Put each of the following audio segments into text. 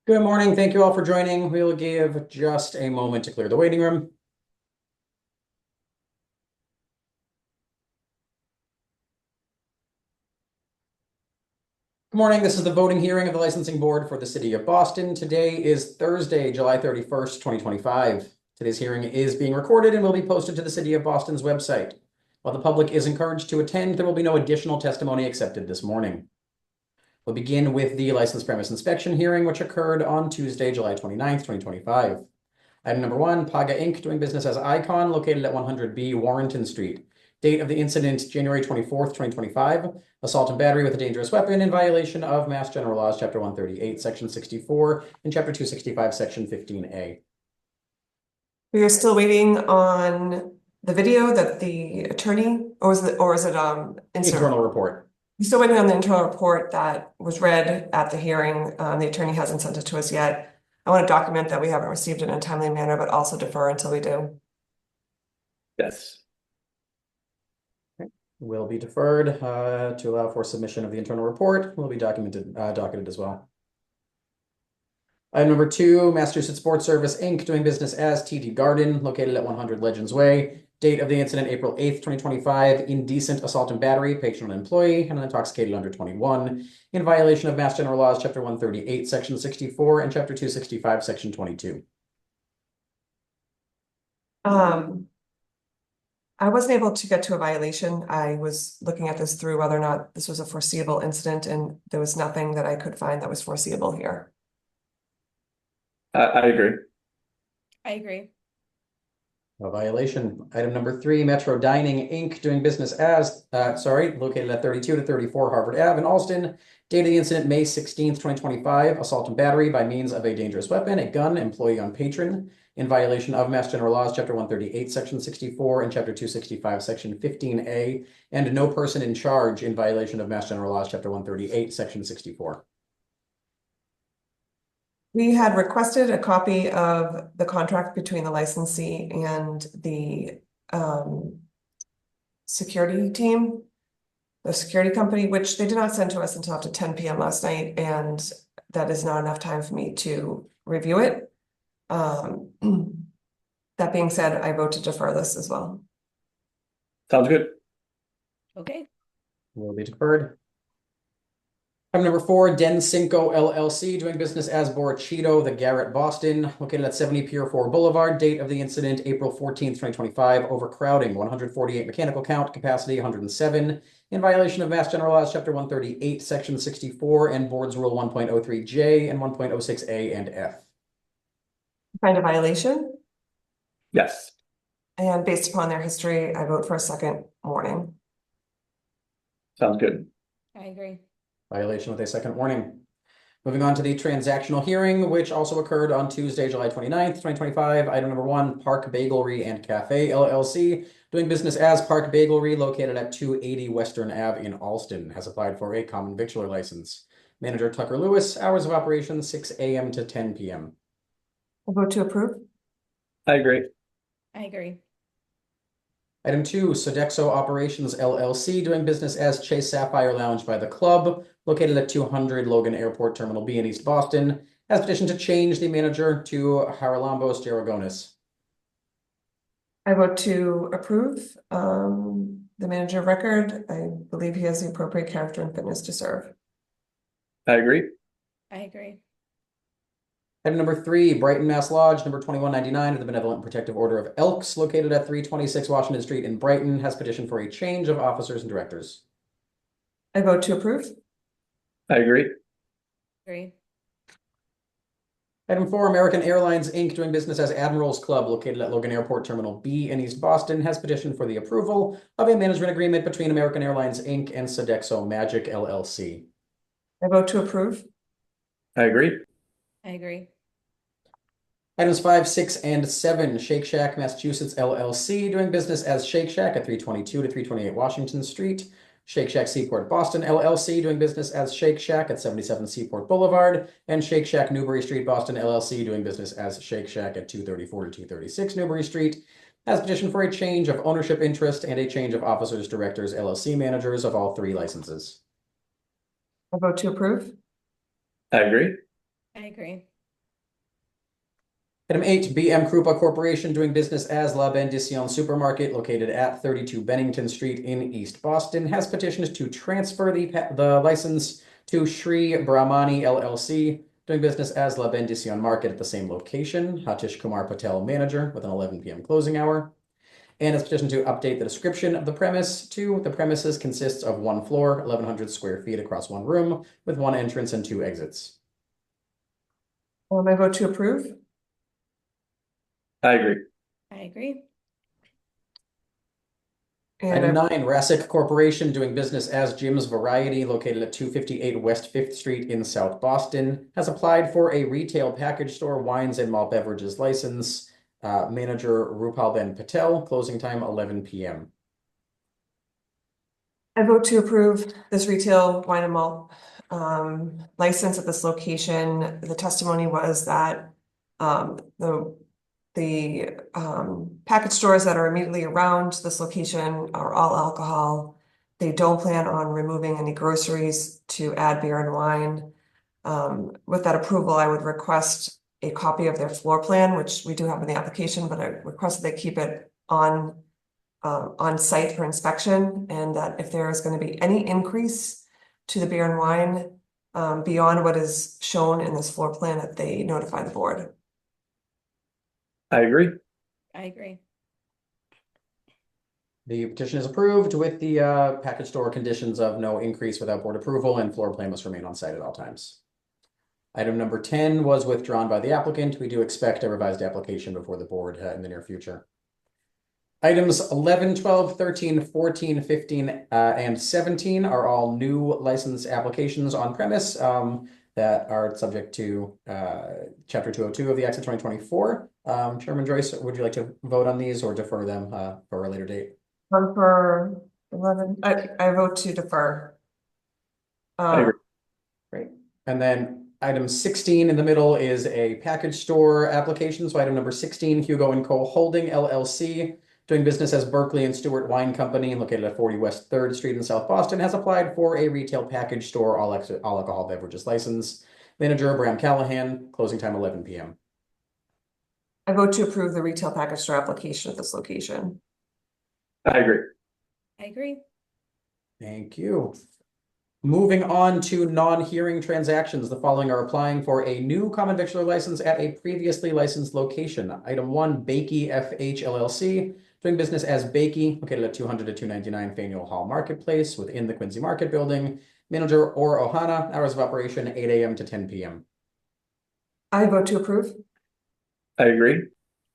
Good morning. Thank you all for joining. We will give just a moment to clear the waiting room. Good morning. This is the voting hearing of the licensing board for the city of Boston. Today is Thursday, July 31st, 2025. Today's hearing is being recorded and will be posted to the city of Boston's website. While the public is encouraged to attend, there will be no additional testimony accepted this morning. We'll begin with the license premise inspection hearing, which occurred on Tuesday, July 29th, 2025. Item number 1, Paga Inc. doing business as Icon, located at 100B Warrenton Street. Date of the incident, January 24th, 2025. Assault and battery with a dangerous weapon in violation of Mass General Laws, Chapter 138, Section 64, and Chapter 265, Section 15A. We are still waiting on the video that the attorney, or is it Internal report. We're still waiting on the internal report that was read at the hearing. The attorney hasn't sent it to us yet. I want to document that we haven't received it in a timely manner, but also defer until we do. Yes. Will be deferred to allow for submission of the internal report. Will be docketed as well. Item number 2, Massachusetts Sports Service Inc. doing business as TD Garden, located at 100 Legends Way. Date of the incident, April 8th, 2025. Indecent assault and battery, patron and employee, and intoxicated under 21, in violation of Mass General Laws, Chapter 138, Section 64, and Chapter 265, Section 22. I wasn't able to get to a violation. I was looking at this through whether or not this was a foreseeable incident, and there was nothing that I could find that was foreseeable here. I agree. I agree. A violation. Item number 3, Metro Dining Inc. doing business as, located at 32 to 34 Harvard Ave in Alston. Date of the incident, May 16th, 2025. Assault and battery by means of a dangerous weapon, a gun, employee on patron, in violation of Mass General Laws, Chapter 138, Section 64, and Chapter 265, Section 15A, and no person in charge in violation of Mass General Laws, Chapter 138, Section 64. We had requested a copy of the contract between the licensee and the security team, the security company, which they did not send to us until after 10 p.m. last night, and that is not enough time for me to review it. That being said, I vote to defer this as well. Sounds good. Okay. Will be deferred. Item number 4, Den Cinco LLC doing business as Borachito, the Garrett, Boston, located at 70 Pier 4 Boulevard. Date of the incident, April 14th, 2025. Overcrowding, 148 mechanical count, capacity 107, in violation of Mass General Laws, Chapter 138, Section 64, and Board's Rule 1.03J and 1.06A and F. Find a violation, Yes. and based upon their history, I vote for a second warning. Sounds good. I agree. Violation with a second warning. Moving on to the transactional hearing, which also occurred on Tuesday, July 29th, 2025. Item number 1, Park Bagelry and Cafe LLC, doing business as Park Bagelry, located at 280 Western Ave in Alston, has applied for a common victualler license. Manager Tucker Lewis, hours of operation 6 a.m. to 10 p.m. I vote to approve. I agree. I agree. Item 2, Sodexo Operations LLC, doing business as Chase Sapphire Lounge by the Club, located at 200 Logan Airport Terminal B in East Boston, has petitioned to change the manager to Haralambos Gerogonis. I vote to approve the manager of record. I believe he has the appropriate character and fitness to serve. I agree. I agree. Item number 3, Brighton, Mass Lodge, number 2199 of the Benevolent Protective Order of Elks, located at 326 Washington Street in Brighton, has petitioned for a change of officers and directors. I vote to approve. I agree. Agree. Item 4, American Airlines Inc., doing business as Admirals Club, located at Logan Airport Terminal B in East Boston, has petitioned for the approval of a management agreement between American Airlines Inc. and Sodexo Magic LLC. I vote to approve. I agree. I agree. Items 5, 6, and 7, Shake Shack Massachusetts LLC, doing business as Shake Shack at 322 to 328 Washington Street. Shake Shack Seaport Boston LLC, doing business as Shake Shack at 77 Seaport Boulevard. And Shake Shack Newbury Street Boston LLC, doing business as Shake Shack at 234 to 236 Newbury Street. has petitioned for a change of ownership interest and a change of officers, directors, LLC managers of all three licenses. I vote to approve. I agree. I agree. Item 8, BM Krupa Corporation doing business as La Bendición Supermarket located at 32 Bennington Street in East Boston has petitioned to transfer the license to Shri Brahmani LLC doing business as La Bendición Market at the same location. Hatish Kumar Patel, manager, with an 11 p.m. closing hour. And has petitioned to update the description of the premise to the premises consists of one floor, 1,100 square feet across one room, with one entrance and two exits. I vote to approve. I agree. I agree. And Item 9, Rassick Corporation doing business as Jim's Variety located at 258 West 5th Street in South Boston has applied for a retail package store wines and malt beverages license. Manager Rupal Ben Patel, closing time 11 p.m. I vote to approve this retail wine and malt license at this location. The testimony was that the package stores that are immediately around this location are all alcohol. They don't plan on removing any groceries to add beer and wine. With that approval, I would request a copy of their floor plan, which we do have in the application, but I request that they keep it on site for inspection, and that if there is going to be any increase to the beer and wine beyond what is shown in this floor plan, that they notify the board. I agree. I agree. The petition is approved with the package store conditions of no increase without board approval, and floor plan must remain on site at all times. Item number 10 was withdrawn by the applicant. We do expect a revised application before the board in the near future. Items 11, 12, 13, 14, 15, and 17 are all new license applications on premise that are subject to Chapter 202 of the Acts of 2024. Chairman Joyce, would you like to vote on these or defer them for a later date? For 11, I vote to defer. I agree. Great. And then item 16 in the middle is a package store application. So item number 16, Hugo & Co. Holding LLC, doing business as Berkeley and Stewart Wine Company, located at 40 West 3rd Street in South Boston, has applied for a retail package store all alcohol beverages license. Manager Bram Callahan, closing time 11 p.m. I vote to approve the retail package store application at this location. I agree. I agree. Thank you. Moving on to non-hearing transactions, the following are applying for a new common victular license at a previously licensed location. Item 1, Bakey FH LLC, doing business as Bakey, located at 200 to 299 Faneuil Hall Marketplace within the Quincy Market Building. Manager Or Ohana, hours of operation 8 a.m. to 10 p.m. I vote to approve. I agree.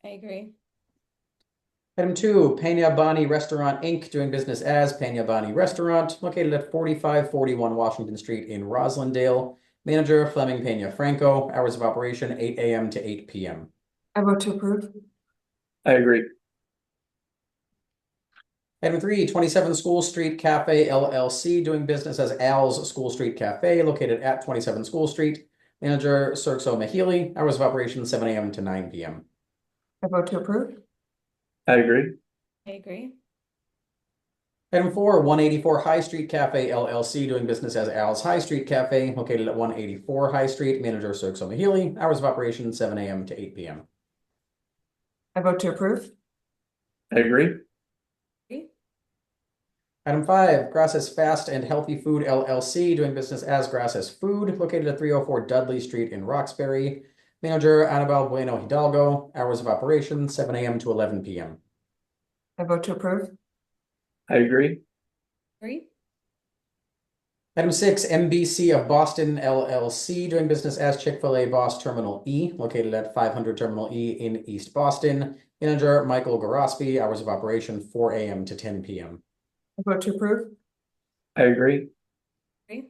I agree. Item 2, Peña Bani Restaurant Inc., doing business as Peña Bani Restaurant, located at 4541 Washington Street in Roslindale. Manager Fleming Peña Franco, hours of operation 8 a.m. to 8 p.m. I vote to approve. I agree. Item 3, 27 School Street Cafe LLC, doing business as Al's School Street Cafe, located at 27 School Street. Manager Sergso Mahili, hours of operation 7 a.m. to 9 p.m. I vote to approve. I agree. I agree. Item 4, 184 High Street Cafe LLC, doing business as Al's High Street Cafe, located at 184 High Street. Manager Sergso Mahili, hours of operation 7 a.m. to 8 p.m. I vote to approve. I agree. Item 5, Grass's Fast and Healthy Food LLC, doing business as Grass's Food, located at 304 Dudley Street in Roxbury. Manager Anibal Bueno Hidalgo, hours of operation 7 a.m. to 11 p.m. I vote to approve. I agree. Agree. Item 6, MBC of Boston LLC, doing business as Chick-fil-A Boss Terminal E, located at 500 Terminal E in East Boston. Manager Michael Gorospi, hours of operation 4 a.m. to 10 p.m. I vote to approve. I agree. Agree.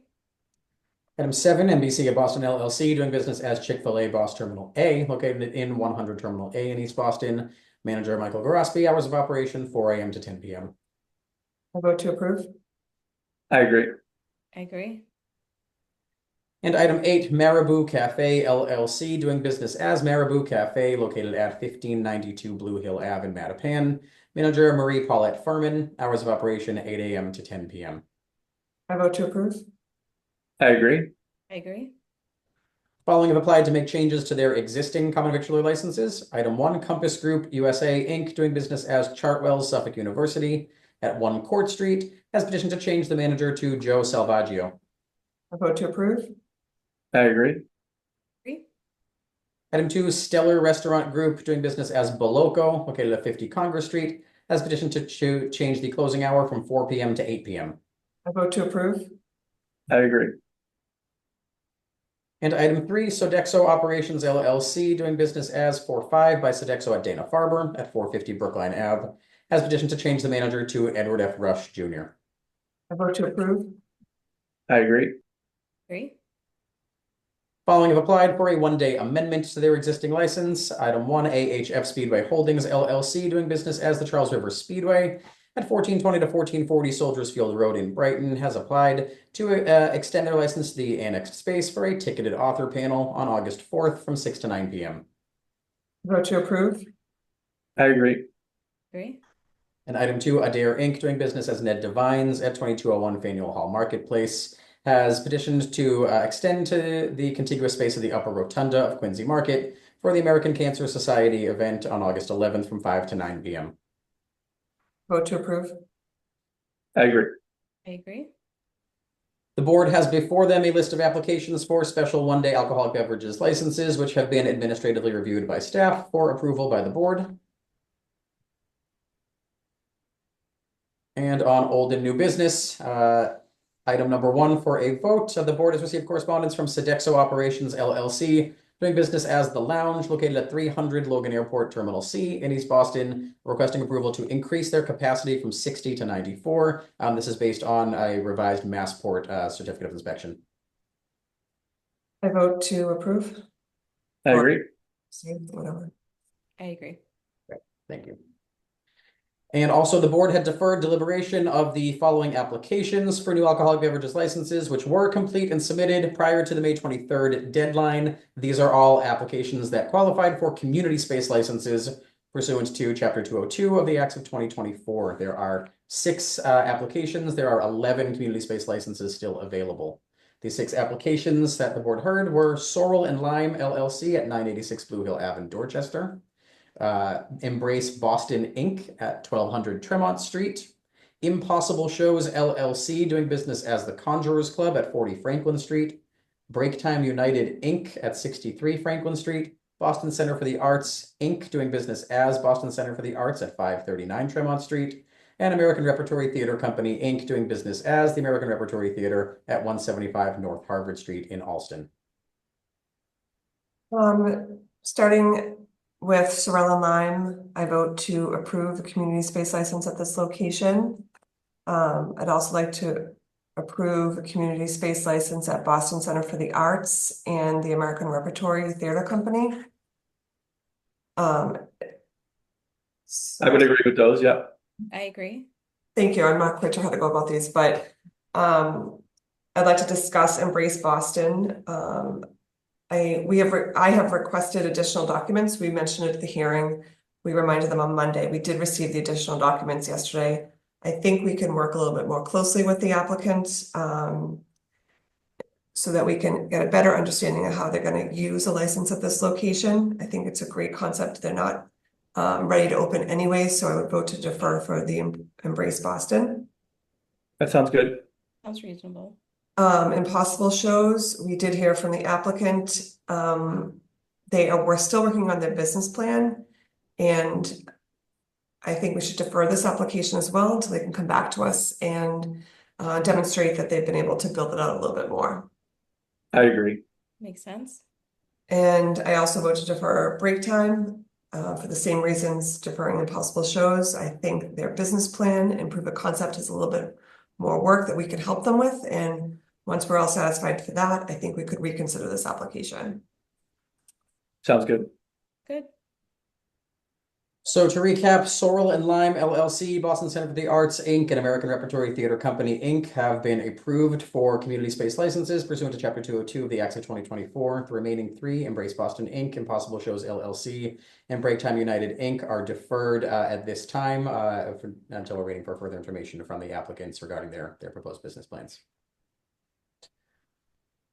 Item 7, NBC of Boston LLC, doing business as Chick-fil-A Boss Terminal A, located in 100 Terminal A in East Boston. Manager Michael Gorospi, hours of operation 4 a.m. to 10 p.m. I vote to approve. I agree. I agree. And item 8, Marabou Cafe LLC, doing business as Marabou Cafe, located at 1592 Blue Hill Ave in Mattapan. Manager Marie Paulette Furman, hours of operation 8 a.m. to 10 p.m. I vote to approve. I agree. I agree. Following have applied to make changes to their existing common victualler licenses. Item 1, Compass Group USA Inc., doing business as Chartwell Suffolk University at 1 Court Street, has petitioned to change the manager to Joe Salvaggio. I vote to approve. I agree. Agree. Item 2, Stellar Restaurant Group, doing business as Boloco, located at 50 Congress Street, has petitioned to change the closing hour from 4 p.m. to 8 p.m. I vote to approve. I agree. And item 3, Sodexo Operations LLC, doing business as 4-5 by Sodexo at Dana-Farber at 450 Brookline Ave, has petitioned to change the manager to Edward F. Rush Jr. I vote to approve. I agree. Agree. Following have applied for a one-day amendment to their existing license. Item 1, AHF Speedway Holdings LLC, doing business as the Charles River Speedway at 1420 to 1440 Soldiers Field Road in Brighton, has applied to extend their license to the annexed space for a ticketed author panel on August 4th from 6 to 9 p.m. Vote to approve. I agree. Agree. And item 2, Adair Inc., doing business as Ned Devines at 2201 Faneuil Hall Marketplace, has petitioned to extend to the contiguous space of the Upper Rotunda of Quincy Market for the American Cancer Society event on August 11th from 5 to 9 p.m. Vote to approve. I agree. I agree. The board has before them a list of applications for special one-day alcoholic beverages licenses, which have been administratively reviewed by staff for approval by the board. And on old and new business, item number 1 for a vote, the board has received correspondence from Sodexo Operations LLC, doing business as The Lounge, located at 300 Logan Airport Terminal C in East Boston, requesting approval to increase their capacity from 60 to 94. This is based on a revised Massport certificate of inspection. I vote to approve. I agree. Whatever. I agree. Thank you. And also, the board had deferred deliberation of the following applications for new alcoholic beverages licenses, which were complete and submitted prior to the May 23rd deadline. These are all applications that qualified for community space licenses pursuant to Chapter 202 of the Acts of 2024. There are 6 applications. There are 11 community space licenses still available. The 6 applications that the board heard were Sorrel and Lime LLC at 986 Blue Hill Ave in Dorchester. Embrace Boston Inc. at 1200 Tremont Street, Impossible Shows LLC, doing business as the Conjurers Club at 40 Franklin Street, Breaktime United Inc. at 63 Franklin Street, Boston Center for the Arts Inc., doing business as Boston Center for the Arts at 539 Tremont Street, and American Repertory Theater Company Inc., doing business as the American Repertory Theater at 175 North Harvard Street in Allston. Starting with Sorrel and Lime, I vote to approve the community space license at this location. I'd also like to approve a community space license at Boston Center for the Arts and the American Repertory Theater Company. I would agree with those. Yeah. I agree. Thank you. I'm not quite sure how to go about these, but I'd like to discuss Embrace Boston. I have requested additional documents. We mentioned it at the hearing. We reminded them on Monday. We did receive the additional documents yesterday. I think we can work a little bit more closely with the applicant so that we can get a better understanding of how they're going to use a license at this location. I think it's a great concept. They're not ready to open anyway, so I would vote to defer for the Embrace Boston. That sounds good. Sounds reasonable. Impossible Shows, we did hear from the applicant. We're still working on their business plan, and I think we should defer this application as well until they can come back to us and demonstrate that they've been able to build it out a little bit more. I agree. Makes sense. And I also vote to defer Break Time for the same reasons deferring Impossible Shows. I think their business plan and proof of concept is a little bit more work that we could help them with, and once we're all satisfied for that, I think we could reconsider this application. Sounds good. Good. So to recap, Sorrel and Lime LLC, Boston Center for the Arts, Inc., and American Repertory Theater Company, Inc. have been approved for community space licenses pursuant to Chapter 202 of the Acts of 2024. The remaining three, Embrace Boston, Inc., Impossible Shows LLC, and Break Time United, Inc., are deferred at this time until we're waiting for further information from the applicants regarding their proposed business plans.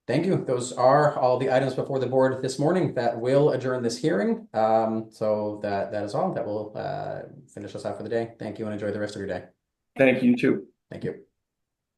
Thank you. Those are all the items before the board this morning that will adjourn this hearing. So that is all. That will finish us out for the day. Thank you and enjoy the rest of your day. Thank you too. Thank you.